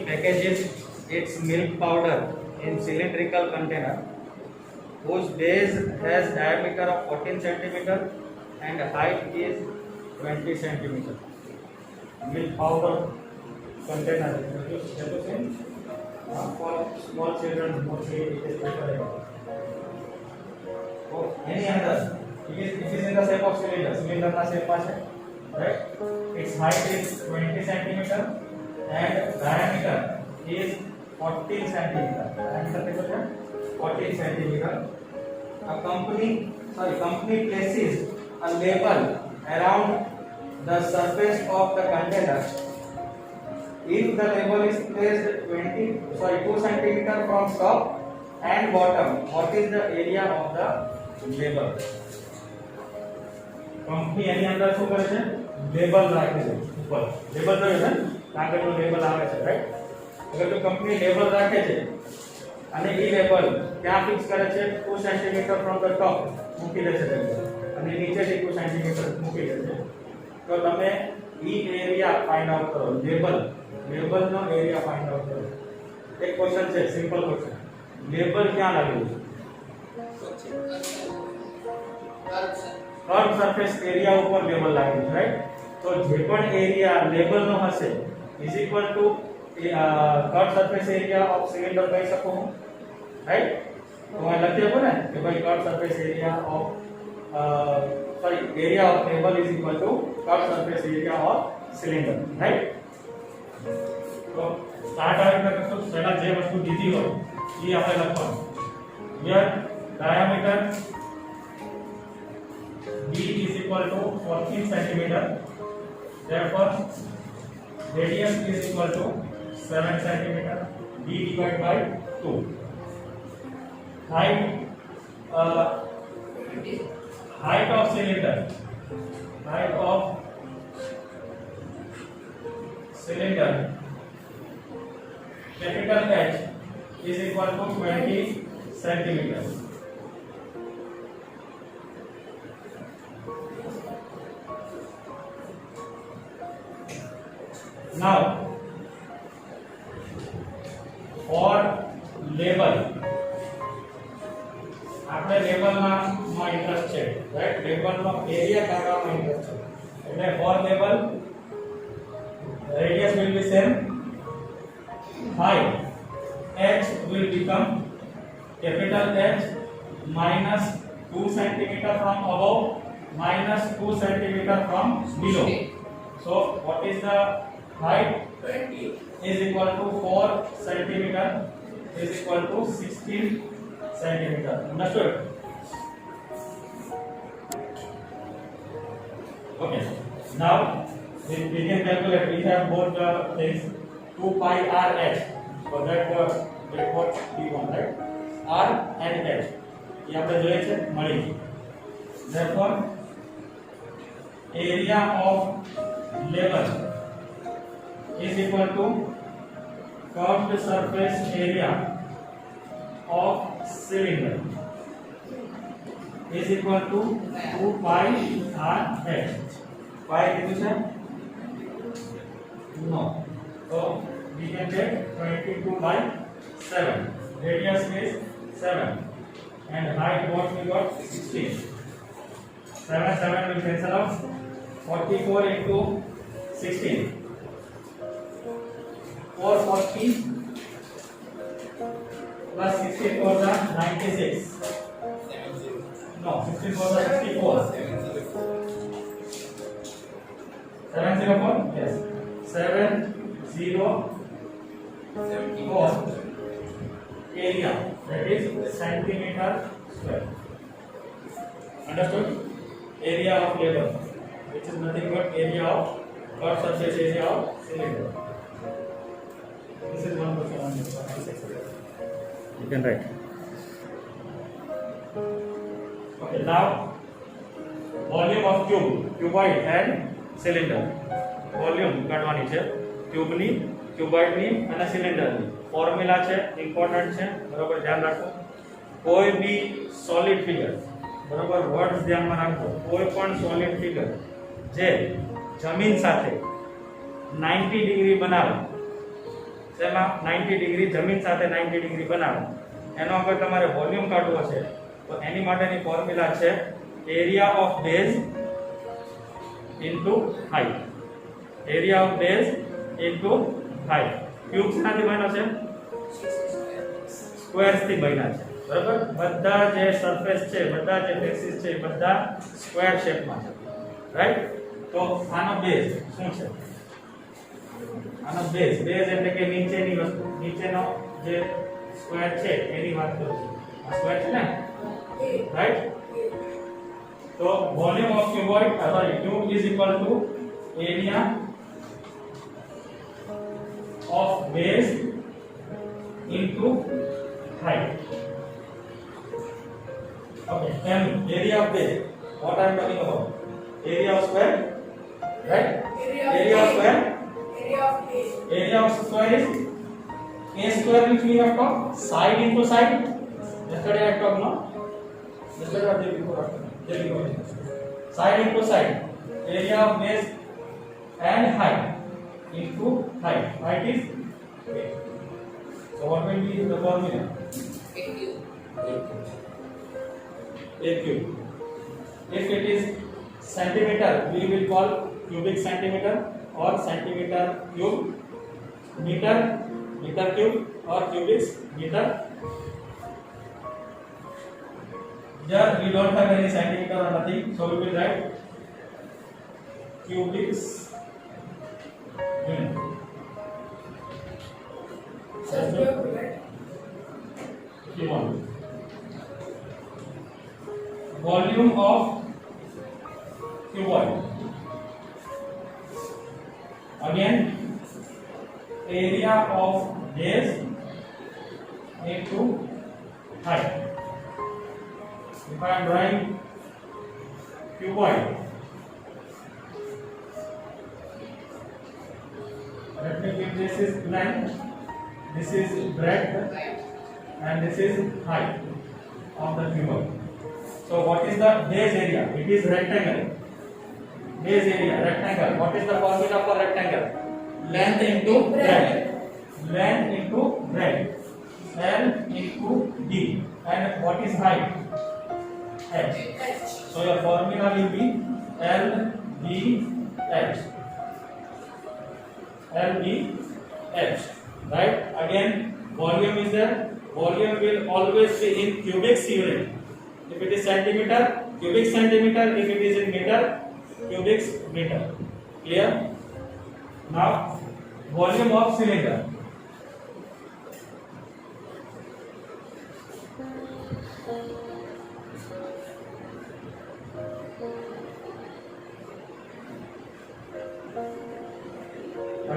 packages its milk powder in cylindrical container whose base has diameter of 14 centimeter and height is 20 centimeter. Milk powder container for small children, mostly it is better. So any other, it is in the shape of cylinder. Cylinder na shape માં છે, right? Its height is 20 centimeter and diameter is 14 centimeter. Diameter કેટલો છે? 14 centimeter. A company places a label around the surface of the container. If the label is placed 2 centimeter from top and bottom, what is the area of the label? Company એની અંદર શું કરે છે? Label રાખે છે ઉપર. Label જોયું છે ને? કાગળનો લેબલ આવે છે, રાઈટ? અગર તો કંપની લેબલ રાખે છે અને એ લેબલ ક્યાં ફિક્સ કરે છે? 2 સેન્ટીમીટર ફ્રોમ ધ ટોપ મૂકી દે છે અને નીચેથી 2 સેન્ટીમીટર મૂકી દે છે. તો તમે ઈ એરિયા ફાઇન્ડ આઉટ કરો. લેબલનો એરિયા ફાઇન્ડ આઉટ કરો. એક ક્વેશ્ચન છે, સિમ્પલ ક્વેશ્ચન. લેબલ ક્યાં લાગેલું છે? કર્વ સરફેસ એરિયા ઉપર લેબલ લાગેલું છે, રાઈટ? તો જે પણ એરિયા લેબલનો હશે is equal to curve surface area of cylinder કહી શકું હું, રાઈટ? તો આ લખી આપો ને કે ભાઈ curve surface area of area of label is equal to curved surface area of cylinder, right? तो स्टार्ट आवे तो पहला जे वस्तु दीदी हो ये આપણે લખવાનું. here diameter b is equal to 14 centimeter, therefore radius is equal to 7 centimeter. b divided by 2. height of cylinder, capital H is equal to 20 centimeters. Now for label, આપણે લેબલમાં ઇન્ટરેસ્ટ છે, રાઈટ? લેબલનો એરિયા કાઢવામાં interest છે. એટલે for label radius will be same, height h will become capital H minus 2 centimeter from above minus 2 centimeter from below. So what is the height? 20 is equal to 4 centimeter is equal to 16 centimeter. Understood? Okay. Now we can calculate. We have both the things. 2 pi r h. So that what we want, right? R and h. ये આપણે જોઈએ છે મળી. Therefore area of label is equal to curved surface area of cylinder is equal to 2 pi r h. Pi कितनी है? No. So we can take 22 by 7. Radius is 7 and height what we got? 16. 7 will cancel out. 44 into 16. 440 plus 16 for the 96. No, 16 for the 64. 704? Yes. 704 area, that is centimeter square. Understood? Area of label, which is nothing but area of curved surface area of cylinder. This is one question on this one. You can write. Okay, now volume of tube, cuboid and cylinder. Volume કાઢવાની છે ટ્યુબની, ક્યુબોઇડની અને સિલિન્ડરની. Formula છે, important છે, બરોબર ધ્યાન રાખો. કોઈ બી સોલિડ ફિગર, બરોબર વર્ડ્સ ધ્યાનમાં રાખો. કોઈ પણ સોલિડ ફિગર જે જમીન સાથે 90 ડિગ્રી બનાવે જેમાં 90 ડિગ્રી જમીન સાથે 90 ડિગ્રી બનાવો. એનો અગર તમારે વોલ્યુમ કાઢવો છે તો એની માટેની ફોર્મ્યુલા છે area of base into height. Area of base into height. Cube શાથી બન્યો છે? સ્ક્વેર્સ થી બન્યા છે. બરાબર? બધા જે સરફેસ છે, બધા જે ફેસીસ છે, બધા સ્ક્વેર શેપમાં છે. રાઈટ? તો આનો બેઝ શું છે? આનો બેઝ એટલે કે નીચેની વસ્તુ, નીચેનો જે સ્ક્વેર છે એની વાત કરું છું. આ સ્ક્વેર છે ને, રાઈટ? તો volume of cuboid sorry cube is equal to area of base into height. Okay, and area of base. What I am talking about? Area of square, right? Area of square. Area of square is a square, which we have talked side into side. Yesterday I talked, no? Yesterday or day before? Day before. Side into side. Area of base and height into height. Height is a. So what will be the formula? A cube. If it is centimeter, we will call cubic centimeter or centimeter cube. Meter, meter cube or cubic meter. Here we don't have any centimeter or nothing, so we will write cubic unit. Volume of cuboid. Again, area of base into height. If I am drawing cuboid, let me give this is length, this is breadth, and this is height of the cuboid. So what is the base area? It is rectangle. Base area, rectangle. What is the formula for rectangle? Length into breadth. Length into breadth. L into D. And what is height? H. So your formula will be L B H. L B H. Right? Again, volume is there. Volume will always be in cubic unit. If it is centimeter, cubic centimeter. If it is in meter, cubic meter. Clear? Now, volume of cylinder.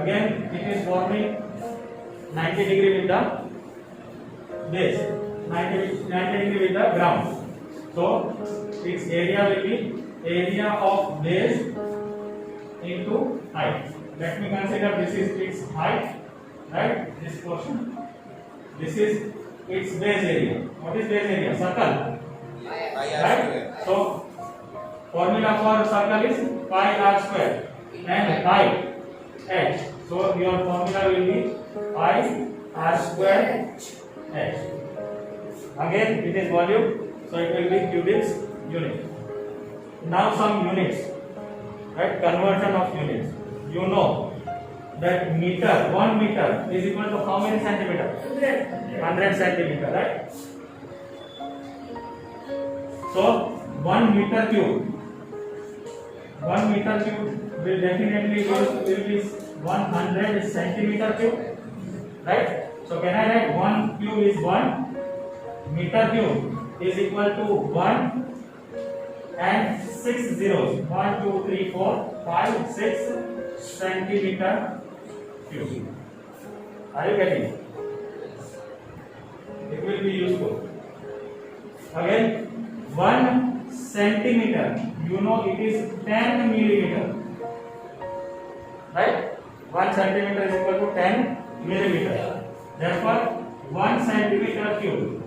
Again, it is forming 90 degree with the base, 90 degree with the ground. So its area will be area of base into height. Let me consider this is its height, right? This portion. This is its base area. What is base area? Circle. Right? So formula for circle is pi r square and height h. So your formula will be pi r square h. Again, it is volume, so it will be cubic unit. Now some units, right? Conversion of units. You know that meter, 1 meter is equal to how many centimeter? 100 centimeter, right? So 1 meter cube. 1 meter cube will definitely will be 100 centimeter cube, right? So can I write 1 cube is 1 meter cube is equal to 1 and 6 zeros. 1, 2, 3, 4, 5, 6 centimeter cube. Are you getting it? It will be useful. Again, 1 centimeter, you know it is 10 millimeter, right? 1 centimeter is equal to 10 millimeter. Therefore, 1 centimeter cube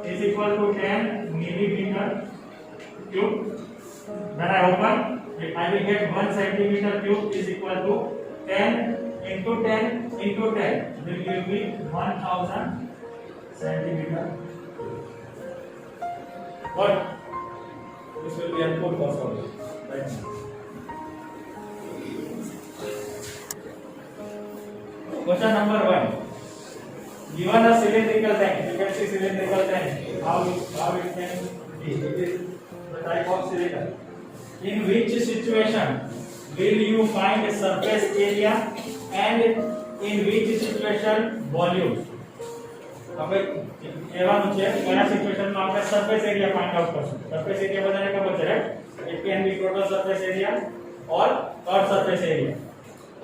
is equal to 10 millimeter cube. When I open, I will get 1 centimeter cube is equal to 10 into 10 into 10 will give me 1000 centimeter. What? This will be input for solving. Right now. Question number 1. Given a cylindrical tank, you can see cylindrical tank. How it can be? It is the type of cylinder. In which situation will you find surface area and in which situation volume? હવે કહેવાનું છે કયા સિચ્યુએશનમાં આપણે surface area find out કરશું. Surface area બધાને ખબર છે, right? It can be total surface area or cut surface area.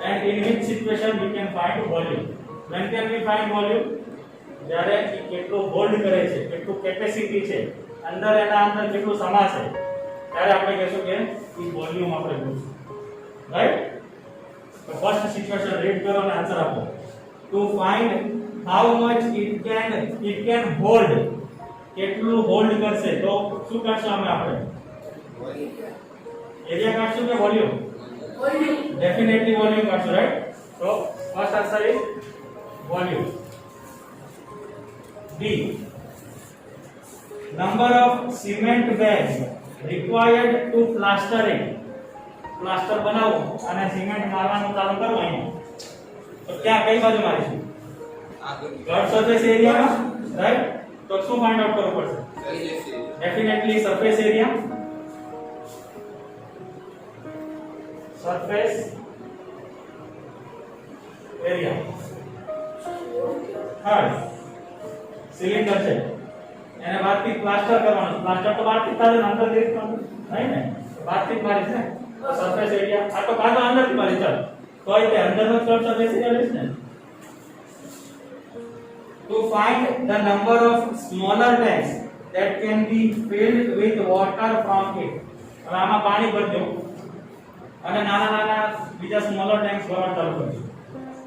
And in which situation we can find volume? When can we find volume? જ્યારે કેટલું હોલ્ડ કરે છે, કેટલું capacity છે, અંદર એના અંદર કેટલું સમા છે, ત્યારે આપણે કહેશું કે ઈ વોલ્યુમ આપણે જોઈશું. રાઈટ? તો ફર્સ્ટ સિચ્યુએશન રીડ કરો અને આન્સર આપો. To find how much it can hold, કેટલું હોલ્ડ કરશે, તો શું કરશું આપણે? એરિયા કાઢશું કે વોલ્યુમ? વોલ્યુમ. ડેફિનેટલી વોલ્યુમ કાઢશું, રાઈટ? તો first answer is volume. B. Number of cement bags required to plaster it. Plaster બનાવો અને સિમેન્ટ મારવાનું ચાલુ કરો અહીં. તો ક્યાં કઈ બાજુ મારીશું? કટ સરફેસ એરિયામાં, રાઈટ? તો શું ફાઇન્ડ આઉટ કરવું પડશે? Definitely surface area. Surface area. હા, સિલિન્ડર છે એને બહારથી પ્લાસ્ટર કરવાનું. પ્લાસ્ટર તો બહારથી થાય ને અંદરથી નહીં ને, બહારથી મારી છે તો સરફેસ એરિયા. આ તો કાં તો અંદરથી મારી ચાલ તોય તે અંદરનો કટ સરફેસ એરિયા લઈશ ને. To find the number of smaller tanks that can be filled with water from it. હવે આમાં પાણી ભરજો અને નાના નાના બીજા સ્મોલર ટેન્ક્સ ભરવાનું ચાલુ કરજો.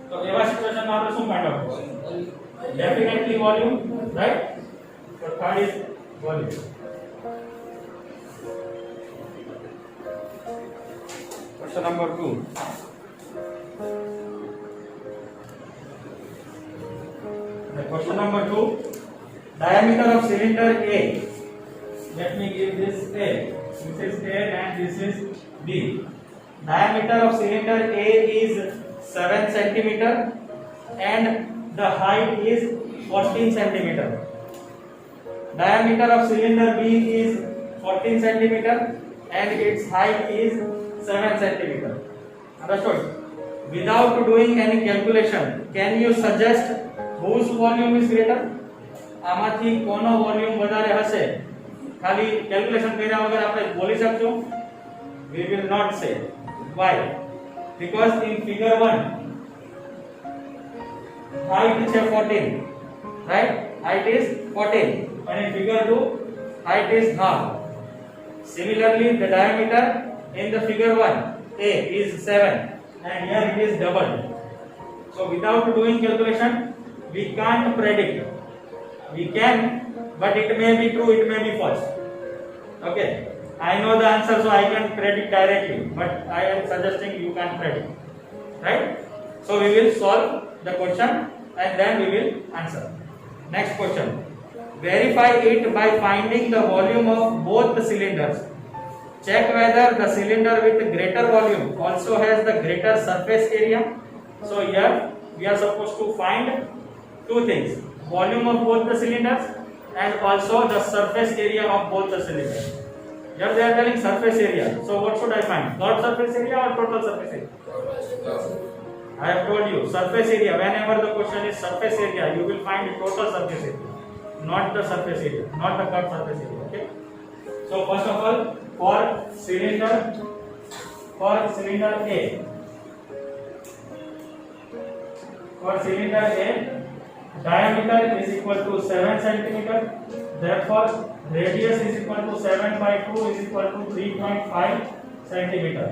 તો એવા સિચ્યુએશનમાં આપણે શું ફાઇન્ડ આઉટ કરવું? Definitely volume, right? So third is volume. Question number 2. Question number 2. Diameter of cylinder A. Let me give this A. This is A and this is B. Diameter of cylinder A is 7 centimeter and the height is 14 centimeter. Diameter of cylinder B is 14 centimeter and its height is 7 centimeter. Understood? Without doing any calculation, can you suggest whose volume is greater? આમાંથી કોનો volume વધારે હશે? ખાલી calculation કર્યા વગર આપણે બોલી શકશું? We will not say. Why? Because in figure 1 height is 14, right? Height is 14 and in figure 2 height is half. Similarly, the diameter in the figure 1 A is 7 and here it is double. So without doing calculation we can't predict. We can, but it may be true, it may be false. Okay, I know the answer so I can predict directly, but I am suggesting you can't predict, right? So we will solve the question and then we will answer. Next question. Verify it by finding the volume of both the cylinders. Check whether the cylinder with greater volume also has the greater surface area. So here we are supposed to find two things: volume of both the cylinders and also the surface area of both the cylinders. Here they are telling surface area. So what should I find? Not surface area or total surface area? I have told you surface area. Whenever the question is surface area, you will find total surface area, not the surface area, not the cut surface area. Okay. So first of all, for cylinder A, diameter is equal to 7 centimeter. Therefore, radius is equal to 7 by 2 is equal to 3.5 centimeter.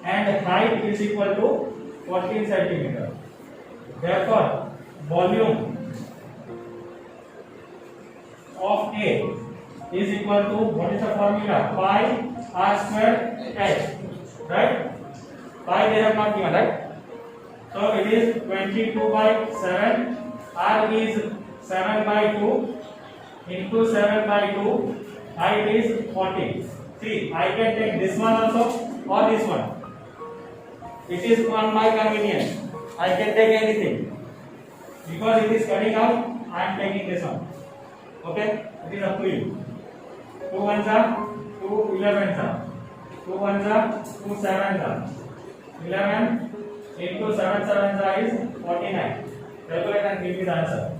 And height is equal to 14 centimeter. Therefore, volume of A is equal to, what is the formula? Pi r square h, right? Pi they have not given, right? So it is 22 by 7. R is 7 by 2 into 7 by 2. Height is 40. See, I can take this one also or this one. It is on my convenience. I can take anything. Because it is cutting out, I am taking this one. Okay? It is up to you. 2 ones are 2 11s are. 2 ones are 2 sevens are. 11 into 7 sevens are is 49. Calculate and give me the answer.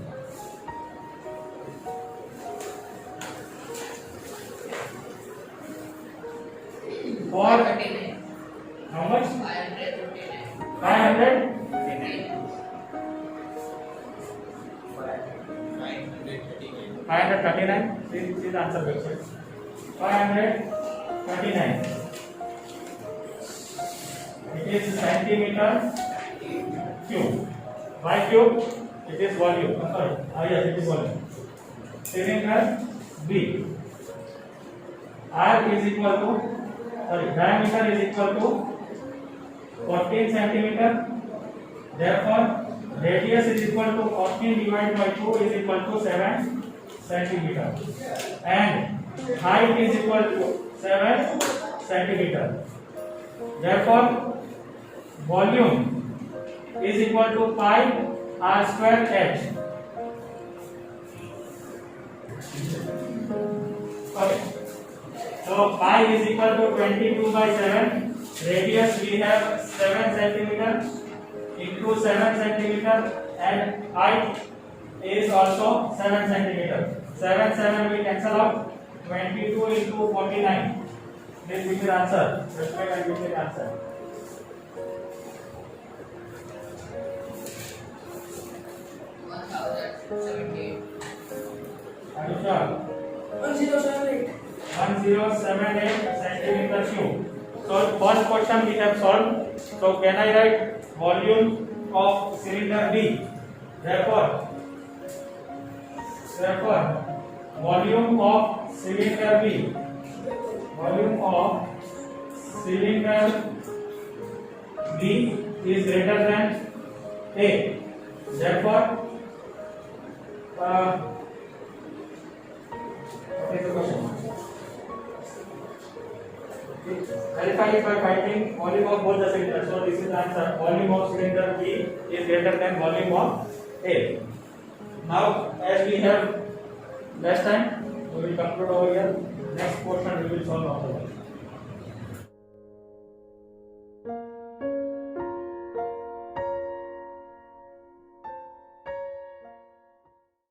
For how much? 500. 539. See the answer website. 539. It is centimeter cube. Why cube? It is volume. Sorry. Yes, it is volume. Cylinder B. R is equal to, diameter is equal to 14 centimeter. Therefore, radius is equal to 14 divided by 2 is equal to 7 centimeter. And height is equal to 7 centimeter. Therefore, volume is equal to pi r square h. Okay. So pi is equal to 22 by 7. Radius we have 7 centimeter into 7 centimeter and height is also 7 centimeter. 7 will cancel out. 22 into 49. This will be the answer. Respect and give me the answer. Are you sure? 1078. 1078 centimeter cube. So first question we have solved. So can I write volume of cylinder B? Therefore, volume of cylinder B. Volume of cylinder B is greater than A. Therefore, what is the question? Verify it by finding volume of both the cylinders. So this is the answer. Volume of cylinder B is greater than volume of A. Now, as we have less time, we will conclude over here. Next portion we will solve after that.